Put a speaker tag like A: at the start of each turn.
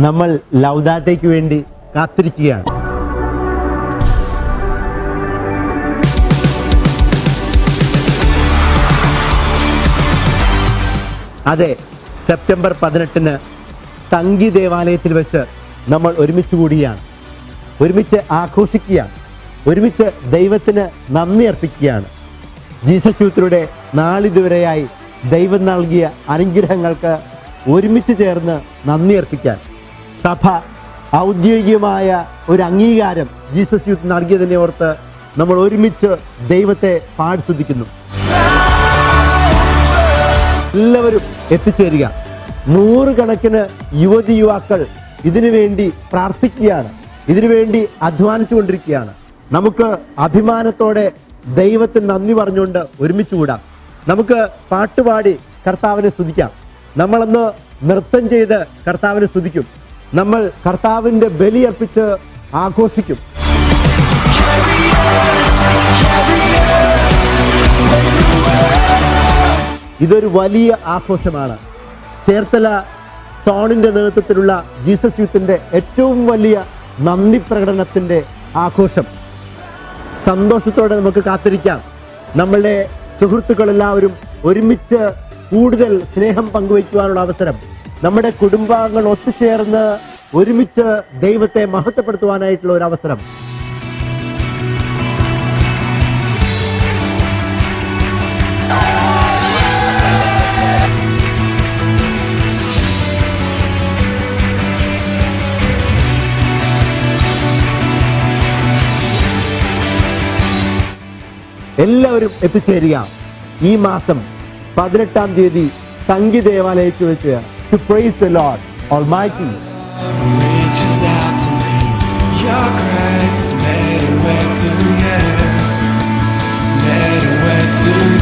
A: നമ്മൾ ലൗദാത്തേക്ക് വേണ്ടി കാത്തിരിക്കുകയാണ്. അതെ, സെപ്റ്റംബർ 18 തങ്കി ദേവാലയത്തിൽ വെച്ച് നമ്മൾ ഒരുമിച്ച് കൂടുകയാണ്, ഒരുമിച്ച് ആഘോഷിക്കുകയാണ്, ഒരുമിച്ച് ദൈവത്തിന് നന്ദി അർപ്പിക്കുകയാണ്. ജീസസ് യൂത്തിലൂടെ നാളിതുവരെയായി ദൈവം നൽകിയ അനുഗ്രഹങ്ങൾക്ക് ഒരുമിച്ച് ചേർന്ന് നന്ദി അർപ്പിക്കാൻ സഭ ഔദ്യോഗികമായ ഒരു അംഗീകാരം ജീസസ് യൂത്ത് നൽകിയതിനെ ഓർത്ത് നമ്മൾ ഒരുമിച്ച് ദൈവത്തെ പാടിസ്തുതിക്കുന്നു. എല്ലാവരും എത്തിച്ചേരുക. 100 കണക്കിന് യുവതി യുവാക്കൾ ഇതിനു വേണ്ടി പ്രാർത്ഥിക്കുകയാണ്, ഇതിനുവേണ്ടി അധ്വാനിച്ചുകൊണ്ടിരിക്കുകയാണ്. നമുക്ക് അഭിമാനത്തോടെ ദൈവത്തിന് നന്ദി പറഞ്ഞുകൊണ്ട് ഒരുമിച്ച് കൂടാം. നമുക്ക് പാട്ടുപാടി കർത്താവിനെ സ്തുതിക്കാം. നമ്മളന്ന് നൃത്തം ചെയ്ത് കർത്താവിനെ സ്തുതിക്കും. നമ്മൾ കർത്താവിന്റെ ബലി അർപ്പിച്ച് ആഘോഷിക്കും. ഇതൊരു വലിയ ആഘോഷമാണ്. ചേർത്തല സോണിന്റെ നേതൃത്വത്തിലുള്ള ജീസസ് യൂത്തിന്റെ ഏറ്റവും വലിയ നന്ദി പ്രകടനത്തിന്റെ ആഘോഷം. സന്തോഷത്തോടെ നമുക്ക് കാത്തിരിക്കാം. നമ്മളുടെ സുഹൃത്തുക്കളെല്ലാവരും ഒരുമിച്ച് കൂടുതൽ സ്നേഹം പങ്കുവയ്ക്കുവാനുള്ള അവസരം, നമ്മുടെ കുടുംബാംഗങ്ങൾ ഒത്തുചേർന്ന് ഒരുമിച്ച് ദൈവത്തെ മഹത്വപ്പെടുത്തുവാനായിട്ടുള്ള ഒരു അവസരം. എല്ലാവരും എത്തിച്ചേരുക. ഈ മാസം 18-ാം തീയതി തങ്കി ദേവാലയത്തിൽ വെച്ച് to praise the Lord Almighty.
B: Reaches out to me. Your grace has made a way to you. Made a way to